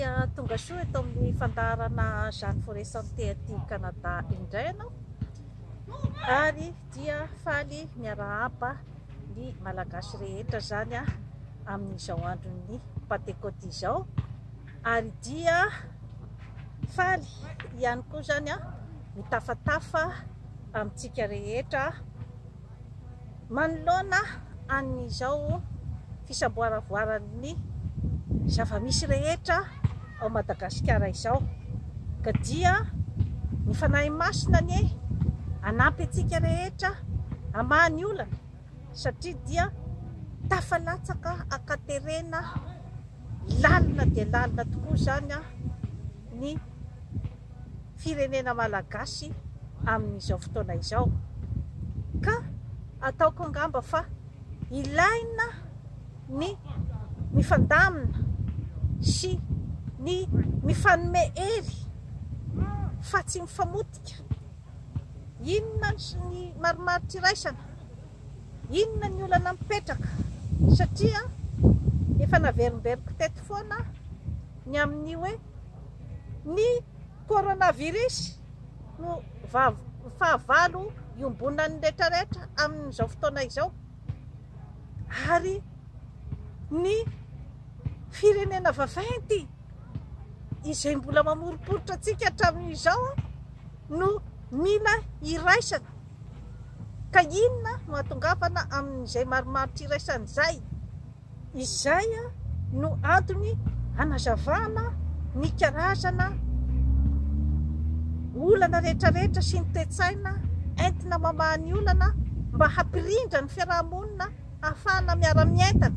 dia tonga soa eto amin'ny fandaharana Jacques Forest Santé aty Canada indray ianao, ary dia faly miarahaba ny malagasy rehetra zany amin'izao andron'ny Pentecôte izao, ary dia faly ihany koa zany mitafatafa amintsika rehetra manoloana an'izao fisamboaravoaran'ny zava-misy rehetra ao Madagasikara izao, ka dia ny fanahy masina ny hanampy antsika rehetra hamahany olana, satria dia tafalatsaka akaterena lalina dia lalina tokoa zany ny firenena malagasy amin'izao fotoana izao, ka ataoko angamba fa ilaina ny mifandamina sy ny mifanome hery fa tsy mifamotika. Inona ny maromaro tsiraisana, inona ny olana mipetraka, satria efa naverimberiko teto foana ny amin'ny hoe ny coronavirus no fahavalo iombonan'ny rehetrarehetra amin'izao fotoana izao, ary ny firenena vaventy izay mbola mamoroporotra antsika hatramin'izao no mila iraisana. Ka inona no hatongavana amin'izay maromaro tsiraisana izay no antony hanazavana ny karazana olana rehetrarehetra sy ny toe-tsaina entina mamahany olana mba hampirindra ny fiarahamonina ahafahana miara-mientana,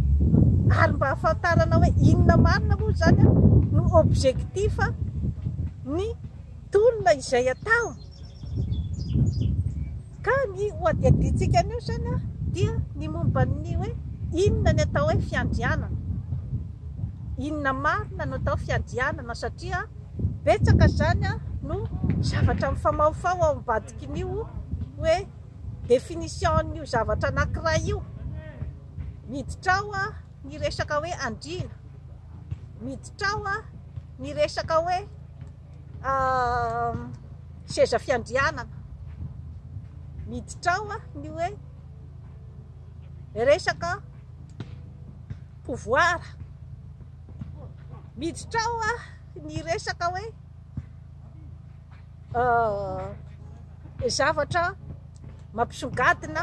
ary mba hahafantarana hoe inona marina moa zany no objectifa ny tolona izay atao. Ka ny hoadiadintsika an'io zany dia ny momba ny hoe inona ny atao hoe fiandrianana, inona marina no atao fiandrianana, satria betsaka zany no zavatra mifamaofao ao ambadikin'io hoe definition n'io zavatra anankiray io, miditra ao ny resaka hoe andriana, miditra ao ny resaka hoe seza fiandrianana, miditra ao ny hoe resaka pouvoir, miditra ao ny resaka hoe zavatra mampisongadina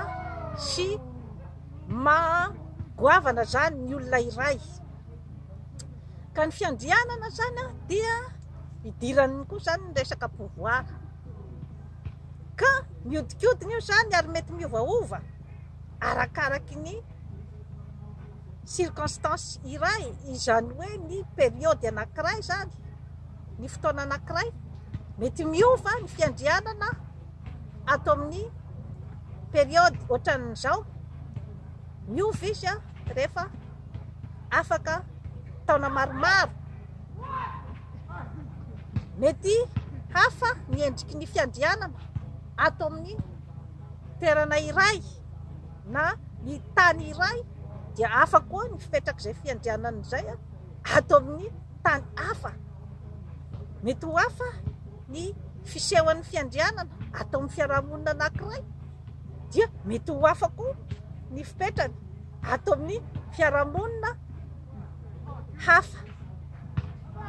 sy magoavana zany ny olona iray. Ka ny fiandrianana zany dia idirany koa zany ny resaka pouvoir, ka miodikodina io zany ary mety miovaova arakaraky ny circonstance iray, izany hoe ny periody anankiray zany, ny fotoana anankiray mety miova ny fiandrianana ato amin'ny periody ohatran'izao, miova izy rehefa afaka taona maromaro, mety hafa ny endriky ny fiandrianana ato amin'ny toerana iray na ny tany iray, dia hafa koa ny fipetrak'izay fiandrianana izay ato amin'ny tany hafa. Mety ho hafa ny fisehoan'ny fiandrianana ato amin'ny fiarahamonina anankiray, dia mety ho hafa koa ny fipetrany ato amin'ny fiarahamonina hafa.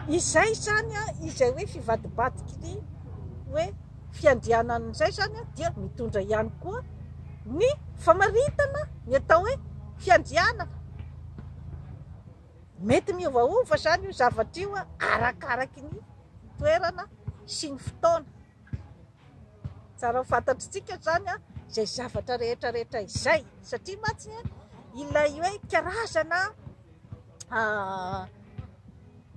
Izay zany izay hoe fivadibadiky ny hoe fiandrianana izay zany dia mitondra ihany koa ny famaritana ny atao hoe fiandrianana. Mety miovaova zany io zavatra io arakaraky ny toerana sy ny fotoana. Tsara ho fantatritsika zany izay zavatra rehetrarehetra izay, satria mantsy ilay hoe karazana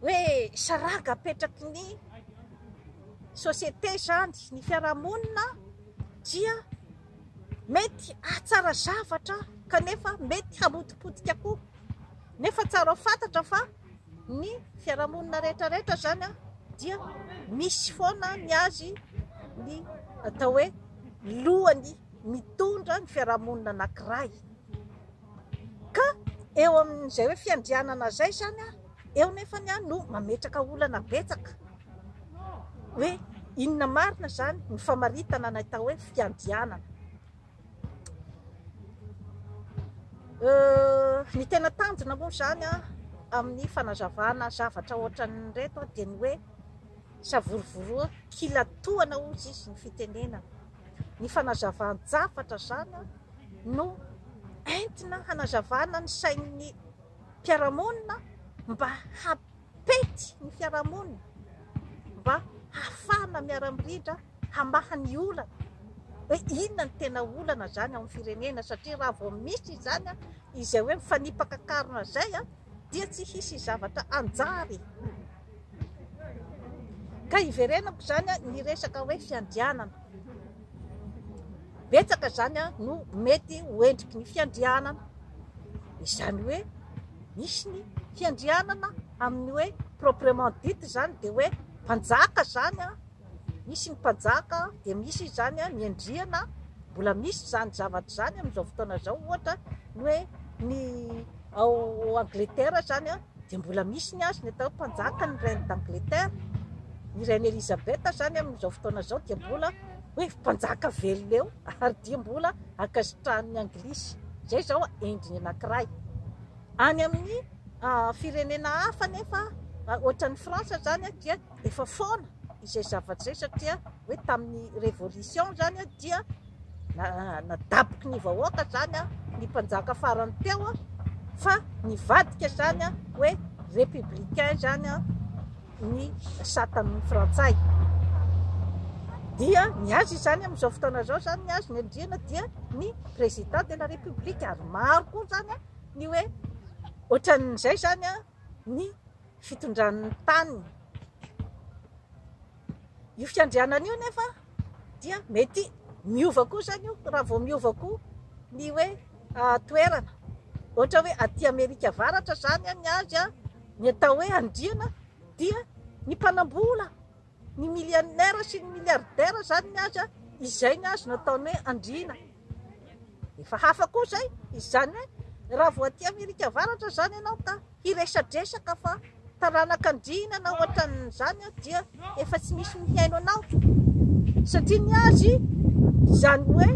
hoe saraga apetraky ny société zany, ny fiarahamonina, dia mety ahatsara zavatra kanefa mety hamotipotika koa. Nefa tsara ho fantatra fa ny fiarahamonina rehetrarehetra zany dia misy foana ny azy ny atao hoe lohany mitondra ny fiarahamonina anankiray. Ka eo amin'izay hoe fiandrianana zay zany eo nefany no mametraka olana betsaka hoe inona marina zany ny famaritana na atao hoe fiandianana. Ny tena tanjona moa zany amin'ny fanazavana zavatra ohatran'ireto dia ny hoe savorovoroa kilatoana ozy izy ny fitenenana. Ny fanazavan-javatra zany no entina hanazavana ny sain'ny mpiaramonina mba hapety ny fiaramonina, mba hafana miara-mirindra, hamaha ny olana hoe inona ny tena olana zany ao amin'ny firenena. Satria raha vao misy zany izay hoe mifanipaka karona zay dia tsy hisy zavatra anjary. Ka iverenako zany ny resaka hoe fiandianana. Betsaka zany no mety hoendriky ny fiandianana. Izany hoe misy ny fiandianana amin'ny hoe proprement dit zany dia hoe mpanjaka zany misy ny mpanjaka dia misy zany ny andriana. Mbola misy zany zavatra zany amin'izao fotoana zao, ohatra ny hoe ny ao Angleterre zany dia mbola misy ny azy ny atao mpanjaka ny reine d'Angleterre. Ny reine Elisabeth zany amin'izao fotoana zao dia mbola hoe mpanjaka velona eo ary dia mbola ankasitrahan'ny Anglisy. Zay zao endriny anankiray. Any amin'ny firenena hafa nefa ohatran'ny Fransa zany dia efa foana izay zavatra zay, satria hoe tamin'ny révolution zany dia nadaboky ny vahoaka zany ny mpanjaka farany teo fa nivadika zany hoe républicain zany ny satan'ny frantsay. Dia ny azy zany amin'izao fotoana zao zany ny azy ny andriana dia ny président de la république. Ary maro koa zany ny hoe ohatran'izay zany ny fitondran'ny tany. Io fiandrianana io nefa dia mety miova koa zany io raha vao miova koa ny hoe toerana. Ohatra hoe aty Amerika Avaratra zany ny azy ny atao hoe andriana dia ny mpanambola, ny millionnaire sy ny milliardaire zany ny azy izay ny azy nataony hoe andriana. Efa hafa koa zay izany hoe raha vao aty Amerika Avaratra zany ianao ka hiresadresaka fa taranak'andriana na ohatran'izany dia efa tsy misy mihaino anao, satria ny azy zany hoe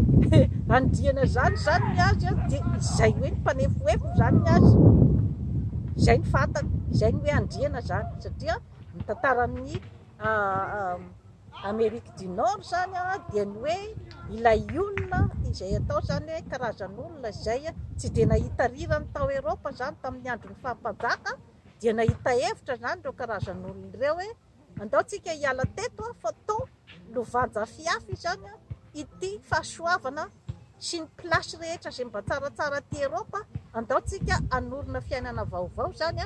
andriana zany ny azy dia izay hoe ny mpanefoefo zany ny azy. Izay ny fantany, izay ny hoe andriana zany. Satria ny tantaran'ny Amérique du Nord zany dia ny hoe ilay olona izay atao zany hoe karazan'olona izay tsy dia nahita rirany tao Eropa zany tamin'ny andron'ny fampanjaka, dia nahita hevitra zany ireo karazan'olona ireo hoe andaontsika hiala teto fa tao lovanja fiafy zany ity fahasoavana sy ny plasy rehetra izay mba tsaratsara ty Eropa, andaontsika anorina fiainana vaovao zany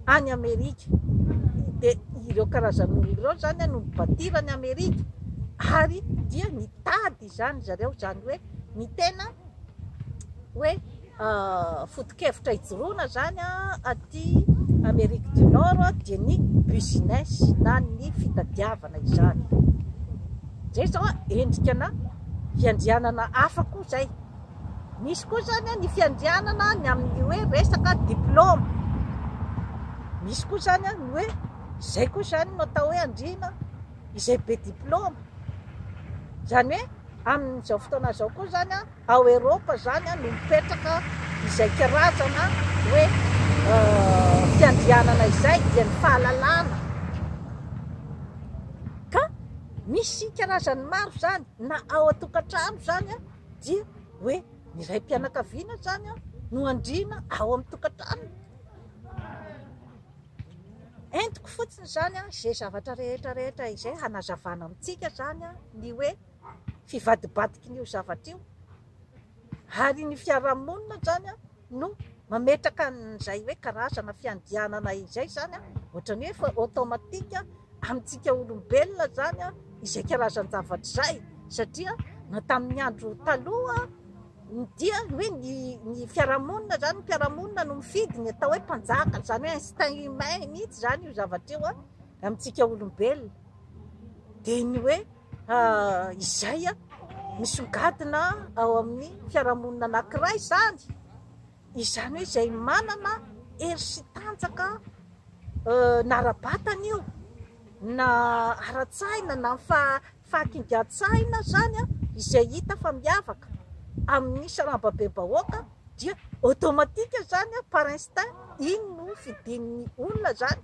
any Amerika. Dia ireo karazan'olona ireo zany no mibatirany Amerika ary dia nitady zany zareo zany hoe ny tena hoe foto-kevitra hijoroana zany aty Amérique du Nord dia ny business na ny fitadiavana izany. Zay zao endrikana fiandianana hafa koa zay. Misy koa zany ny fiandianana ny amin'ny hoe resaka diplôma. Misy koa zany ny hoe zay koa zany no atao hoe andriana izay be diplôma. Zany hoe amin'izao fotoana zao koa zany ao Eropa zany no mipetraka izay karazana hoe fiandianana izay dia ny fahalalana. Ka misy karazany maro zany na ao atokantrano zany dia hoe ny ray mpianakaviana zany no andriana ao amin'ny tokantrano. Entiko fotsiny zany izay zavatra rehetra izay hanazavana amintsika zany ny hoe fivadibadiky n'io zavatra io. Ary ny fiarahamonina zany no mametraka an'izay hoe karazana fiandianana izay zany ohatrany hoe automatika amintsika olombelona zany izay karazany zavatra zay. Satria na tamin'ny andro taloha dia hoe ny fiarahamonina zany, mpiarahamonina no mifidy ny atao hoe mpanjaka, zany hoe instinct humain mihitsy zany io zavatra io amintsika olombelona. Dia ny hoe izay misongadina ao amin'ny fiarahamonina anankiray zany. Izany hoe izay manana hery sy tanjaka nara-batana io na ara-tsaina na fahakingan-tsaina zany izay hita fa miavaka amin'ny saramba-be-bahoaka dia automatika zany par instinct iny no fidin'ny olona zany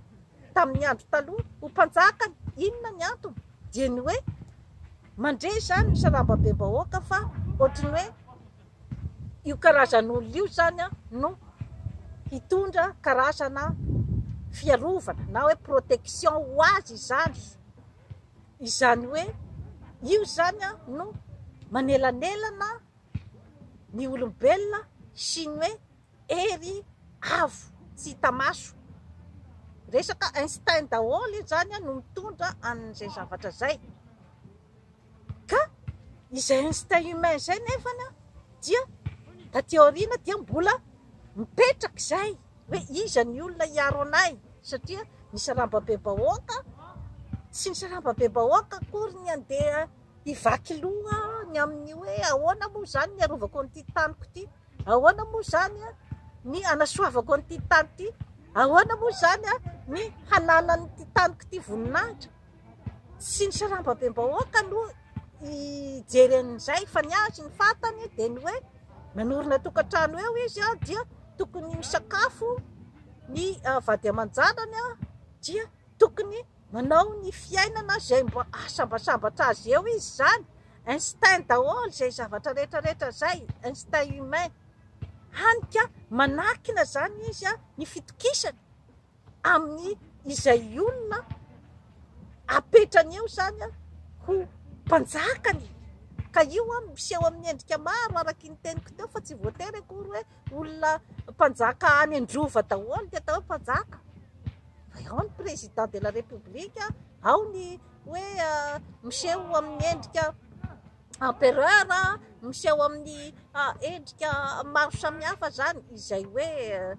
tamin'ny andro taloha ho mpanjakany. Inona ny antony? Dia ny hoe mandre zany ny saramba-be-bahoaka fa ohatrany hoe io karazan'olona io zany no hitondra karazana fiarovana na hoe protection ho azy zany. Izany hoe io zany no manelanelana ny olombelona sy ny hoe ery avo tsy hita maso. Resaka instinct daholo zany no mitondra an'izay zavatra zay. Ka izay instinct humain zay nefana dia taty aoriana dia mbola mipetraka izay hoe iza ny olona hiaro anay, satria ny saramba-be-bahoaka sy ny saramba-be-bahoaka akory ny andeha hivaky loha ny amin'ny hoe ahoana moa zany ny arovako an'ity taniko ity, ahoana moa zany ny anasoavako an'ity tany ity, ahoana moa zany ny hananan'ity taniko ity voninahitra. Sy ny saramba-be-bahoaka no hijery an'izay fa ny azy ny fantany dia ny hoe manorina tokantrano eo izy dia tokony misakafo ny vady aman-janany dia tokony manao ny fiainana zay mba ahasambasambatra azy eo izy zany. Instinct daholo zay zavatra rehetrarehetra zay, instinct humain. Hanika manakina zany izy ny fitokisany amin'ny izay olona apetrany eo zany ho mpanjakany. Ka io miseho amin'ny endrika maro araky ny teniko teo fa tsy voatery akory hoe olona mpanjaka any Androva daholo dia atao hoe mpanjaka. Ao ny président de la république, ao ny hoe miseho amin'ny endrika empereur, miseho amin'ny endrika maro samihafa zany izay hoe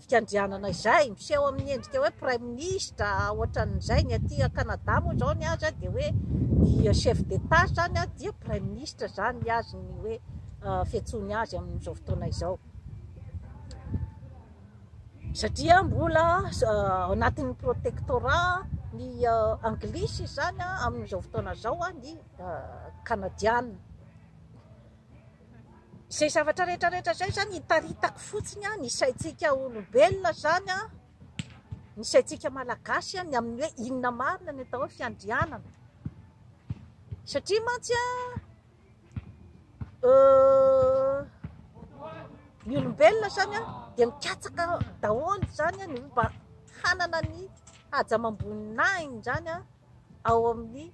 fiandrianana izay, miseho amin'ny endrika hoe prime ministre ohatran'izay. Ny aty Canada moa zao ny azy dia hoe ny chef d'état zany dia prime ministre zany ny azy ny hoe fiantsony azy amin'izao fotoana izao, satria mbola anatin'ny protectorat ny anglisy zany amin'izao fotoana zao ny kanadiana. Izay zavatra rehetrarehetra zay zany hitaritako fotsiny ny saintsika olombelona zany, ny saintsika malagasy ny amin'ny hoe inona marina ny atao hoe fiandrianana. Satria mantsy ny olombelona zany dia mikatsaka daholo zany ny mba hanana ny haja amam-boninahiny zany ao amin'ny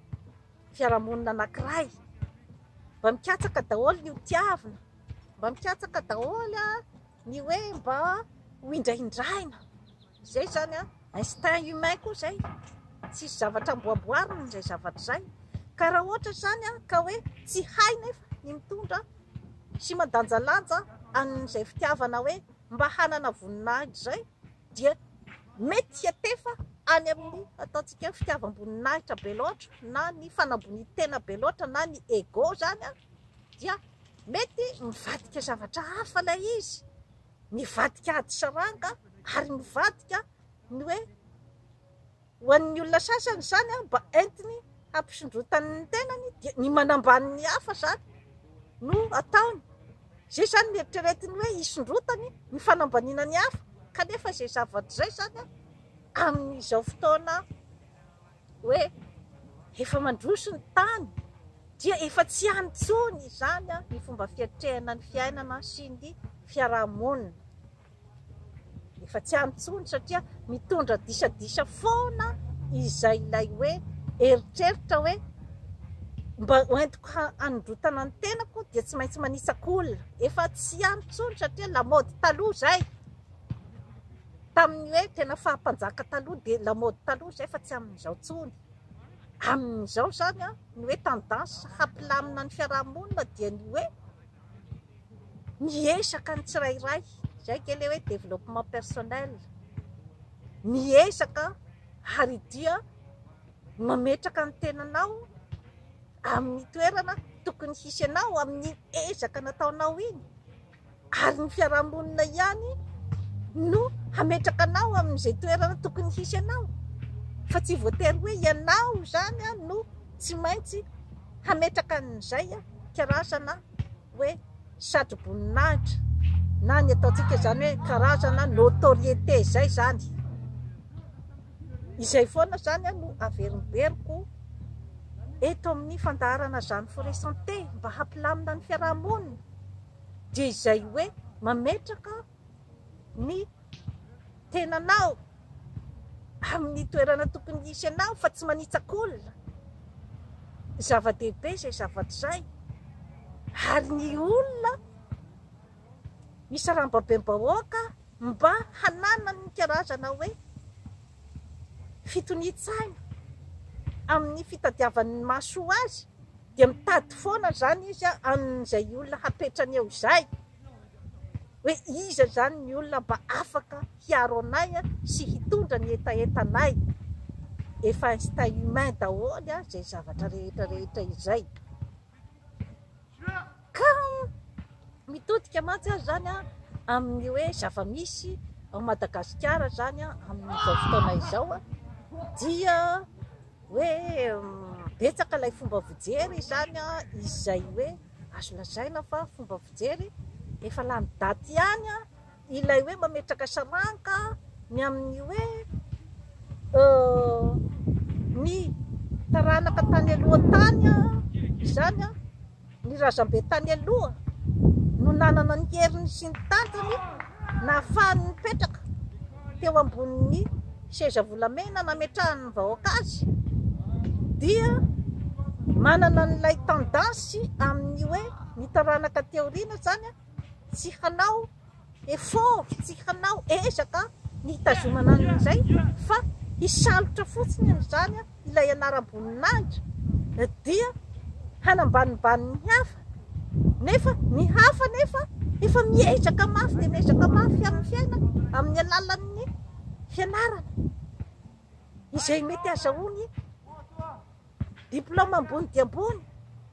fiarahamonina anankiray, mba mikatsaka daholo ny hotiavina, mba mikatsaka daholo ny hoe mba ho indraindraina. Zay zany instinct humain koa zay, tsisy zavatra mboamboarina zay zavatra zay. Ka raha ohatra zany ka hoe tsy hay nefa ny mitondra sy mandanjalanja an'izay fitiavana hoe mba hanana voninahitra zay, dia mety hiatefa any amin'ny ataontsika fitiavam-boninahitra be loatra na ny fanamboni-tena be loatra na ny ego zany dia mety mivadika zavatra hafa ilay izy, mivadika ady saranga ary mivadika ny hoe ho an'ny olona sasany zany mba entiny hampisondrotany ny tenany dia ny manambany ny hafa zany no ataony. Zay zany ny eritreretiny hoe hisondrotany ny fanambaniana ny hafa. Kanefa zay zavatra zay zany amin'izao fotoana hoe efa mandroso ny tany dia efa tsy antsony zany ny fomba fiatrehana ny fiainana sy ny fiarahamonina. Efa tsy antsony satria mitondra disadisa foana izay ilay hoe eritreritra hoe mba hoentiko handrotana ny tenako dia tsy maintsy manisak'olona. Efa tsy antsony satria lamaody taloha zay, tamin'ny hoe tena fahampanjaka taloha dia lamaody taloha zay fa tsy amin'izao tsony. Amin'izao zany ny hoe tendance hampilamina ny fiarahamonina dia ny hoe miesaka ny tsirairay, zay kely hoe développement personnel, miesaka ary dia mametraka ny tenanao amin'ny toerana tokony hisy anao amin'ny ezaka nataonao iny, ary ny fiarahamonina ihany no hametraka anao amin'izay toerana tokony hisy anao, fa tsy voatery hoe ianao zany no tsy maintsy hametraka an'izay karazana hoe satro-boninahitra na ny ataontsika zany hoe karazana notoriété zay zany. Izay foana zany no averimberiko eto amin'ny fandaharana zany forêt santé mba hampilamina ny fiarahamonina, dia izay hoe mametraka ny tenanao amin'ny toerana tokony hisy anao fa tsy manitsak'olona. Zava-dehibe zay zavatra zay, ary ny olona misy rambabem-bahoaka mba hanana ny karazana hoe fitonian-tsaina amin'ny fitadiavan'ny maso azy, dia mitady foana zany izy amin'izay olona hapetrany eo izay, hoe iza zany ny olona mba afaka hiaro anay sy hitondra ny etaentanay. Efa instinct humain daholo zay zavatra rehetra izay. Ka mitodika mantsy azy zany amin'ny hoe zava-misy ao Madagasikara zany amin'izao fotoana izao dia hoe betsaka ilay fomba fijery zany izay hoe azo lazaina fa fomba fijery efa lany daty ihany ilay hoe mametraka saranka ny amin'ny hoe ny taranaka tany aloha tany zany ny razambe tany aloha no nanana ny heriny sy ny tantiny na ahafahany mipetraka teo ambonin'ny seza volamena nametrahany ny vahoaka azy, dia manana n'ilay tendansy amin'ny hoe ny taranaka teoriana zany tsy hanao effort, tsy hanao ezaka ny hitazomana an'izay, fa hisalotra fotsiny zany ilay anaram-boninahitra dia hanambanimbany ny hafa, nefa ny hafa nefa efa miezaka mafy dia miezaka mafy amin'ny fiaina amin'ny alalan'ny fianarana izay mety azahoany diplôma ambony dia ambony,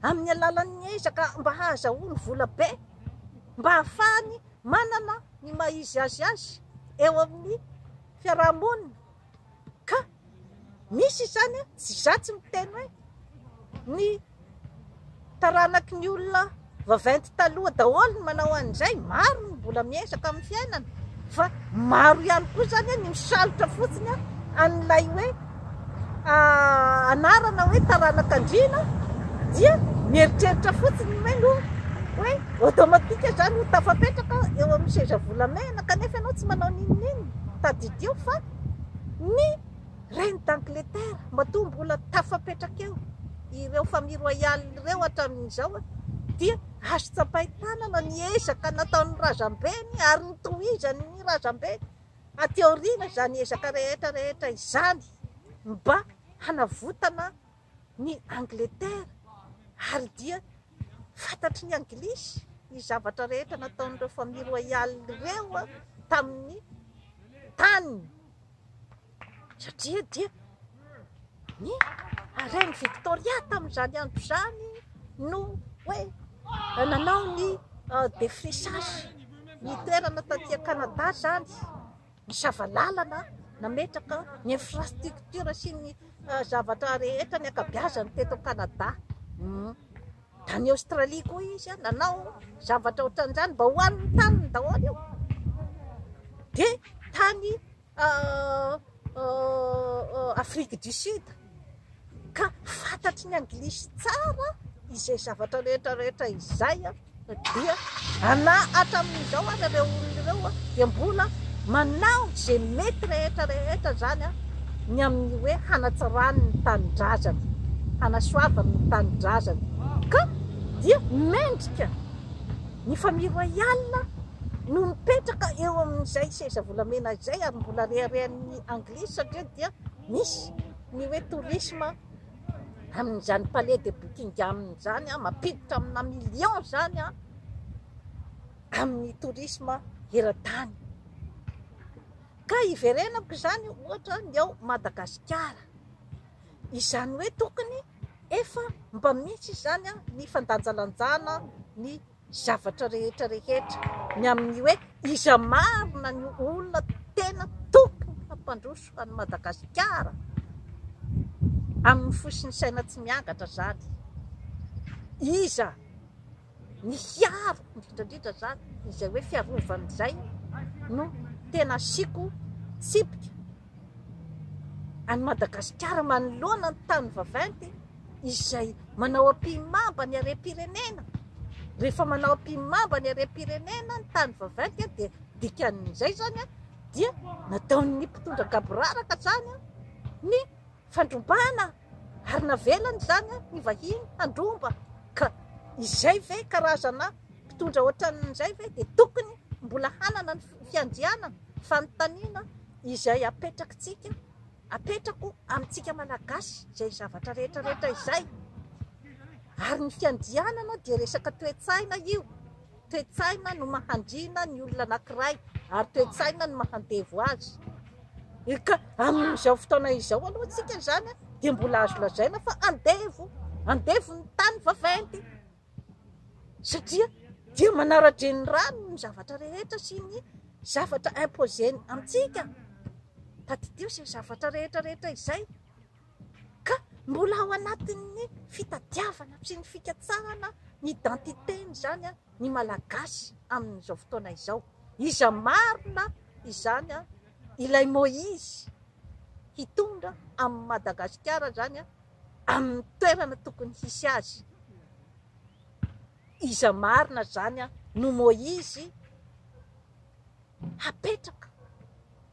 amin'ny alalan'ny ezaka mba hahazahoany vola be, mba hahafahany manana ny maizy azy eo amin'ny fiarahamonina. Ka misy zany tsy zatsy miteny hoe ny taranaky ny olona vaventy taloha daholo ny manao an'izay, maro ny mbola miezaka amin'ny fiainana, fa maro ihany koa zany ny misalotra fotsiny an'ilay hoe anarana hoe taranaka andriana, dia mieritreritra fotsiny hoe automatika zany ho tafapetraka eo amin'ny seza volamena, kanefa ianao tsy manao ninonino tadidio fa ny reine d'Angleterre matoa mbola tafapetraka eo, ireo famille royale ireo hatramin'izao dia azo tsapahi-tanana ny ezaka nataon'ny razambeny ary nitohizany ny razambeny ateoriana zany ezaka rehetra izany mba hanavotana ny Angleterre, ary dia fantatry ny Anglisy ny zavatra rehetra nataon'ireo famille royale ireo tamin'ny tany, satria dia ny reine Victoria tamin'izany andro zany no hoe nanao ny défrichage ny toerana taty Canada zany, ny zavalalana nametraka ny infrastructure sy ny zavatra rehetra ny akabiazany teto Canada. Tany Australie koa izy nanao zavatra ohatran'izany mba hoan'ny taniny daholo io, dia tany Afrique du Sud. Ka fantatry ny Anglisy tsara izay zavatra rehetra izay dia hatramin'izao ary ireo olona ireo dia mbola manao izay mety rehetra zany ny amin'ny hoe hanatsarany ny tanindrazany, hanasoavany ny tanindrazany. Ka dia mendrika ny famille royale no mipetraka eo amin'izay seza volamena izay, ary mbola reharehan'ny Anglisy satria dia misy ny hoe tourisme amin'izany palais de Buckingham zany mampiditra amina million zany amin'ny tourisme eran-tany. Ka iverenako zany ohatra ny ao Madagasikara, izany hoe tokony efa mba misy zany ny fandanjalanjana ny zavatra rehetra ny amin'ny hoe iza marina ny olona tena mandroso any Madagasikara amin'ny fosiny saina tsy miangatra zany. Iza ny hiaro indrindrandrindra zany izay hoe fiarovanyizay no tena asiako tsipika any Madagasikara manoloana ny tany vaventy izay manao ampimamba ny harem-pirenena. Rehefa manao ampimamba ny harem-pirenena ny tany vaventy dia dikan'izay zany dia nataon'ny mpitondra gaboraraka zany ny fandrombana ary navelany zany ny vahiny handromba. Ka izay ve karazana mpitondra ohatran'izay ve dia tokony mbola hanana ny fiandrianana fanontaniana izay apetrakintsika, apetrako amintsika malagasy izay zavatra rehetrarehetra izay. Ary ny fiandrianana dia resaka toe-tsaina io. Toe-tsaina no mahandrina ny olona anankiray ary toe-tsaina no mahandevo azy. Ka amin'izao fotoana izao aloha tsika zany dia mbola azo lazaina fa andevo ny tany vaventy satria dia manara-dreny rano ny zavatra rehetra sy ny zavatra imposeny amintsika. Tadideo izay zavatra rehetrarehetra izay ka mbola ao anatin'ny fitadiavana sy ny fikatsarana ny identiteny zany ny malagasy amin'izao fotoana izao. Iza marina izany ilay Moïse hitondra amin'ny Madagasikara zany amin'ny toerana tokony hisy azy. Iza marina zany no Moïse hapetraka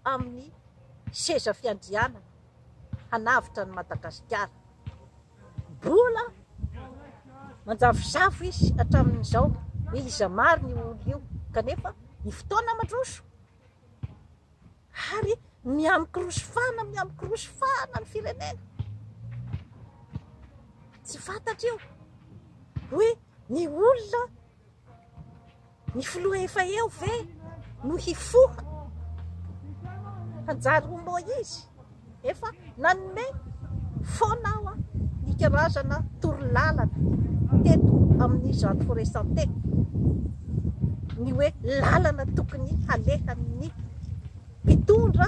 amin'ny seza fiandrianana hanavitra ny Madagasikara. Mbola manjavozavo izy hatramin'izao hoe iza marina io olo io, kanefa ny fotoana mandroso ary miamikirosofana ny firenena. Tsy fantatra io hoe ny olona ny filoha efa eo ve no hifoha hanjary ho Moïse efa nanome foana aho ny karazana torolalana teto amin'ny Jean de Forest Santé, ny hoe lalana tokony halehan'ny mpitondra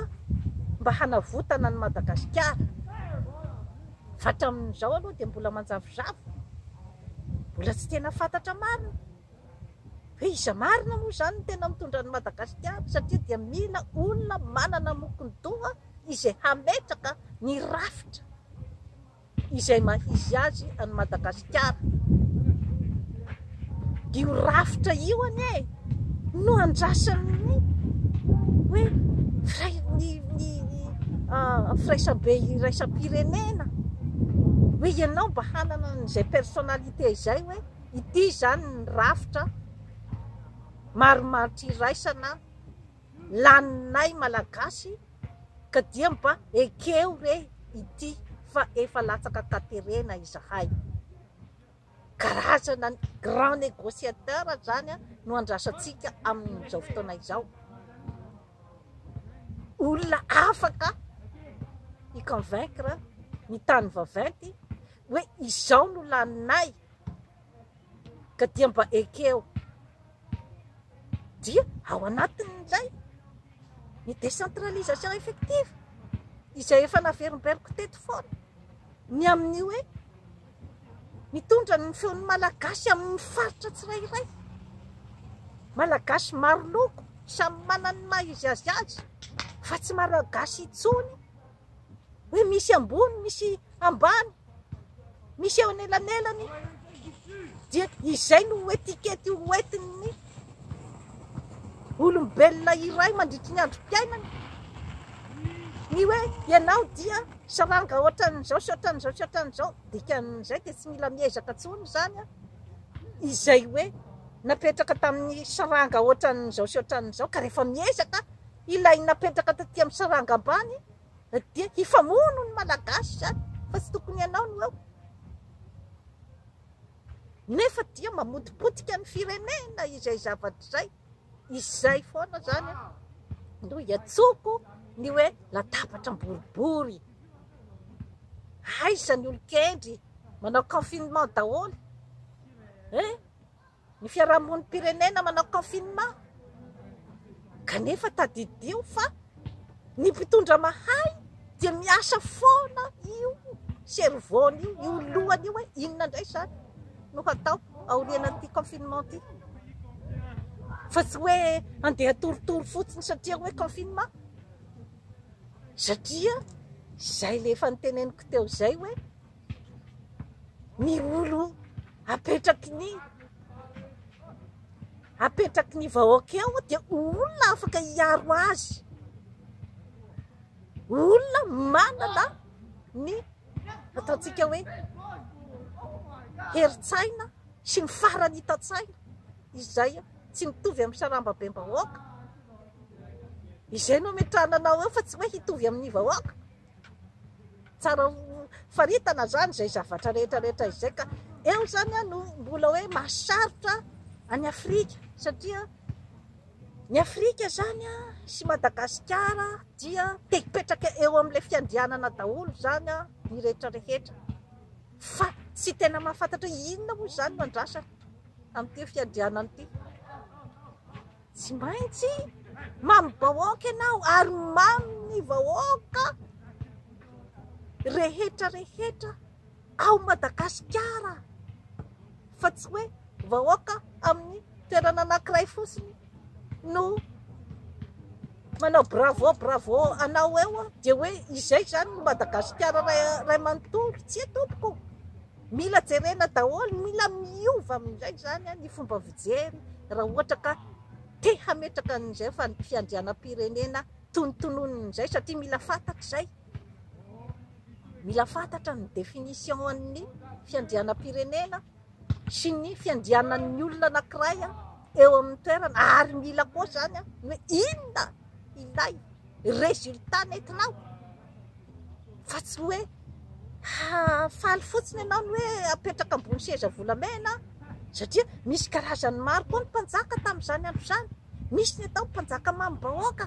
mba hanavotana ny Madagasikara. Hatramin'izao aloha dia mbola manjavozavo, mbola tsy tena fantatra marina hoe iza marina moa zany tena mitondra ny Madagasikara, satria dia mila olona manana mokondoha izay hametraka ny rafitra izay mahizy azy any Madagasikara. Io rafitra io anie no andrasan'ny hoe firaisabe iraisam-pirenena hoe ianao mba hanana n'izay personnalité izay hoe ity zany ny rafitra marimaritra iraisana laninay malagasy ka dia mba ekeo re ity fa efa latsaka katerena izahay. Karazana grand négociateur zany no andrasantsika amin'izao fotoana izao. Olona afaka i-convaincre ny tany vaventy hoe izao no laninay ka dia mba ekeo. Dia ao anatin'izay ny décentralisation effective izay efa naverimberiko teto foana, ny amin'ny hoe mitondra ny feon'ny malagasy amin'ny faritra tsirairay. Malagasy maro loko samy manana ny maha-izy azy fa tsy malagasy itsony hoe misy ambony misy ambany misy eo anelanelany. Dia izay no etikety hoentin'ny olombelona iray mandritry ny androm-piainana, ny hoe ianao dia saranga ohatran'izao sy ohatran'izao sy ohatran'izao. Dikan'izay dia tsy mila miezaka intsony zany izay hoe napetraka tamin'ny saranga ohatran'izao sy ohatran'izao, ka rehefa miezaka ilay napetraka taty amin'ny saranga ambany dia hifamono ny malagasy zany fa tsy tokony ianao no eo. Nefa dia mamodipotika ny firenena izay zavatra zay. Izay foana zany no iatsoko ny hoe latabatra boribory. Aiza ny olon-kendry manao confinement daholo, ny fiarahamon'ny pirenena manao confinement, kanefa tadidio fa ny mpitondra mahay dia miasa foana io cerveau io lohany io hoe inona indray zany no hatao aorianan'ity confinement ty fa tsy hoe andeha toritory fotsiny satria hoe confinement satria zay le efa niteneniko teo zay hoe ny olo apetraky ny vahoaka eo dia olona afaka hiaro azy, olona manana ny ataontsika hoe heritsaina sy ny farany hitan-tsaina izay tsy mitovy amin'ny sarambabem-bahoaka izay no metrananao eo fa tsy hoe hitovy amin'ny vahoaka tsara faritana zany zay zavatra rehetrarehetra izay ka eo zany no mbola hoe mahasarotra any Afrika satria ny Afrika zany sy Madagasikara dia te hipetraka eo amin'ilay fiandrianana daholo zany ny rehetra rehetra fa tsy tena mahafantatra inona moa zany mandrasa amin'ity fiandrianana ity tsy maintsy mamy vahoaka ianao ary mamy ny vahoaka rehetra rehetra ao Madagasikara fa tsy hoe vahoaka amin'ny toerana anankiray fotsiny no manao bravo anao eo dia hoe izay zany no Madagasikara ray manontolo tsy tompoko mila jerena daholo mila miova amin'izay zany ny fomba fijery raha ohatra ka te hametraka an'izay fa fiandrianam-pirenena tonotonon'izay satria mila fantatra zay mila fantatra ny définition an'ny fiandrianam-pirenena sy ny fiandrianan'ny olona anankiray eo amin'ny toerana ary mila koa zany hoe inona ilay résultat nentinao fa tsy hoe faly fotsiny ianao ny hoe apetraka ambony seza volamena satria misy karazany maro koa ny mpanjaka tamin'izany andro zany misy ny atao mpanjaka mamy vahoaka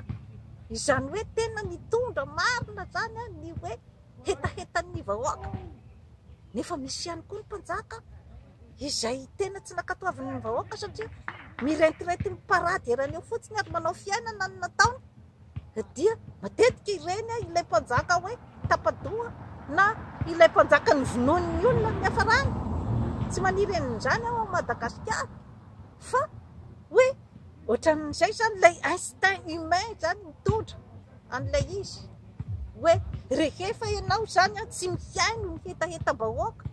izany hoe tena nitondra marina zany ny hoe hetahetan'ny vahoaka nefa misy ihany koa ny mpanjaka izay tena tsy nakatoavin'ny vahoaka satria mirentirety ny parady eran'eo fotsiny ary manao fiainana ny nataony dia matetika ireny ilay mpanjaka hoe tapadoha na ilay mpanjaka ny vonoan'ny olona ny hafarany tsy maniry an'izany ao Madagasikara fa hoe ohatran'izay zany lay instinct humain zany mitondra an'ilay izy hoe rehefa ianao zany tsy mihaino ny hetahetam-bahoaka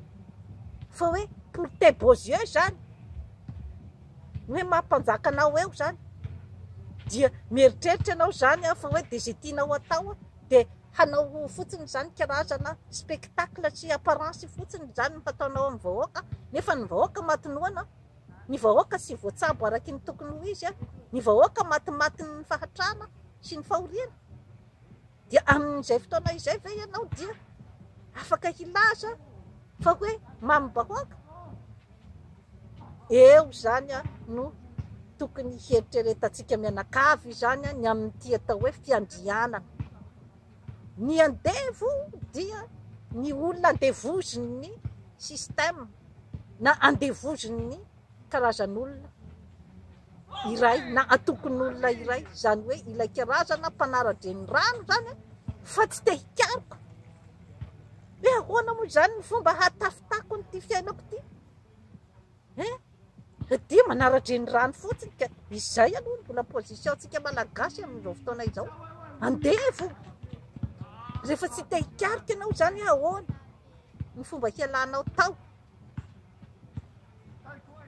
fa hoe pour tes beaux yeux zany hoe mampanjaka anao eo zany dia mieritreritra anao zany fa hoe de zay tianao atao dia hanao fotsiny zany karazana spectacle sy apparence fotsiny zany fataonao amin'ny vahoaka nefa ny vahoaka matinoana ny vahoaka sy voatsabo araky ny tokony ho izy ny vahoaka matimaty ny fahatrana sy ny fahoriana dia amin'izay fotoana izay ve ianao dia afaka hilaza fa hoe mamy vahoaka eo zany no tokony hieritreretantsika mianakavy zany ny amin'ity atao hoe fiandrianana ny andevo dia ny olona andevoziny ny système na andevoziny karazan'olona iray na atokon'olona iray zany hoe ilay karazana mpanara-dreny rano zany fa tsy te hikariko hoe ahoana moa zany ny fomba hatafitako nyity fiainako ty dia manara-dreny rano fotsiny ka izay aloha mbola position tsika malagasy amin'izao fotoana izao andevo rehefa tsy te hikarika ianao zany ahoana ny fomba hialanao tao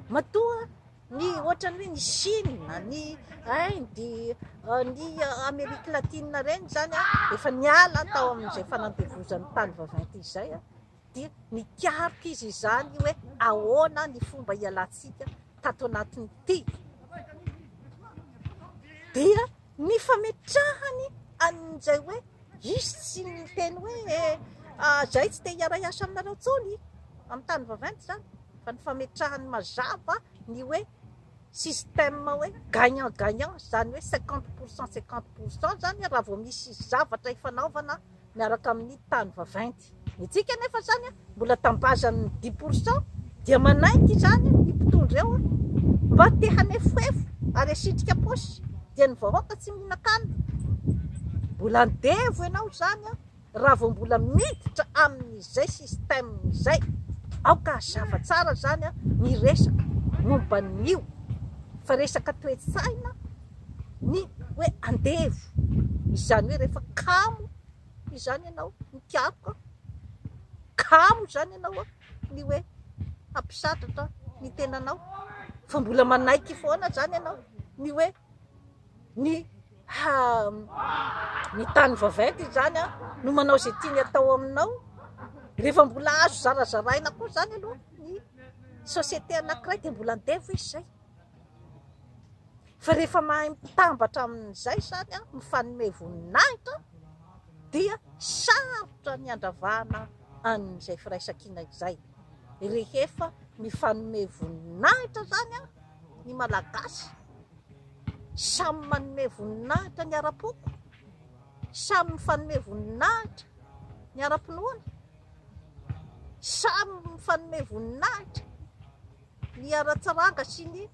matoa ny ohatrany hoe ny Chine ny Inde ny Amerika Latine reny zany efa niala tao amin'izay fanandevozan'ny tany vaventy izay dia nikarika izy zany hoe ahoana ny fomba hialantsika tato anatiny ty dia ny fametrahany an'izay hoe izy tsy miteny hoe zay tsy te hiara hiasa aminareo tsony amin'ny tany vaventy zany fa ny fametrahany mazava ny hoe système hoe gagnant zany hoe 50% zany raha vao misy zavatra ifanaovana miaraka amin'ny tany vaventy itsika nefa zany mbola tambazany 10% dia manaiky zany ny mpitondra eo mba te hanefoefo ary asitrika posy dia ny vahoaka tsy mihinan-kanina mbola andevo ianao zany a raha vao mbola miditra amin'izay système izay aoka hazava tsara zany a ny resaka momba n'io fa resaka toe-tsaina ny hoe andevo izany hoe rehefa kamo izany ianao mikaroka kamo zany ianao ny hoe hampisatratra ny tenanao fa mbola manaiky foana zany ianao ny hoe ny tany vaventy zany a no manao zay tiany atao aminao rehefa mbola azo zarazaraina koa zany aloha ny société anankiray de mbola andevo izy zay fa rehefa mahay mitambatra amin'izay zany a mifanome voninahitra dia sarotra ny andravana an'izay firaisan-kina izay rehefa mifanome voninahitra zany a ny malagasy samy manome voninahitra ny ara-poko samy mifanome voninahitra ny ara-pinoana samy mifanome voninahitra ny ara-tsaranga sy ny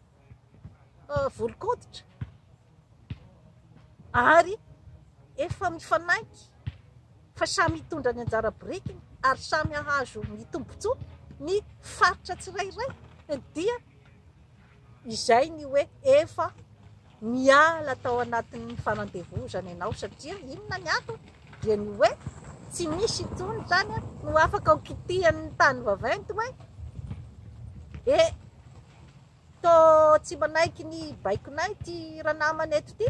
volokoditra ary efa mifanaiky fa samy hitondra ny anjara birikiny ary samy ahazo ny tombontsoa ny faritra tsirairay dia izay ny hoe efa miala tao anatin'ny fanandevozana ianao satria inona ny ato dia ny hoe tsy misy intsony zany a no afaka ho kitihan'ny tany vaventy hoe to tsy manaiky ny baikonay ty ranamana eto ty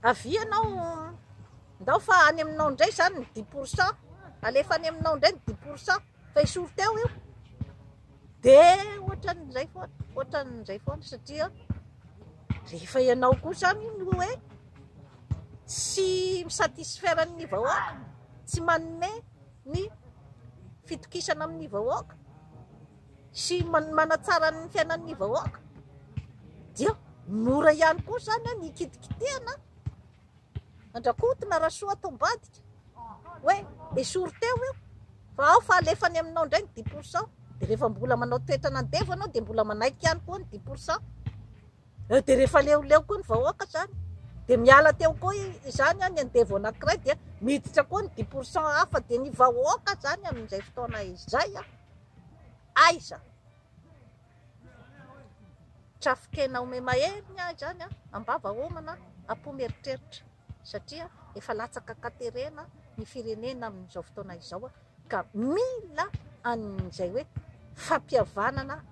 avianao ndao fa any aminao ndray zany ny 10% alefa any aminao ndray ny 10% fa isory teo io de ohatran'izay foana satria rehefa ianao koa zany no hoe tsy misatisfaire ny vahoaka tsy manome ny fitokisana amin'ny vahoaka sy manatsara ny fiainan'ny vahoaka dia mora ihany koa zany a ny kitikitihana andrakotina raha soa atao mbadika hoe esory teo io fa ao fa alefany aminao ndray ny 10% de rehefa mbola manao toetra nandevo anao de mbola manaiky ihany koa ny 10% de rehefa leoleo koa ny vahoaka zany de miala teo koa zany a ny andevo anankiray dia miditra koa ny 10% hafa de ny vahoaka zany amin'izay fotoana izay a aiza trafikena ome mahery ny ahy zany a ambava homana ampomeritreritra satria efa latsaka katerena ny firenena amin'izao fotoana izao ka mila an'izay hoe fampihavanana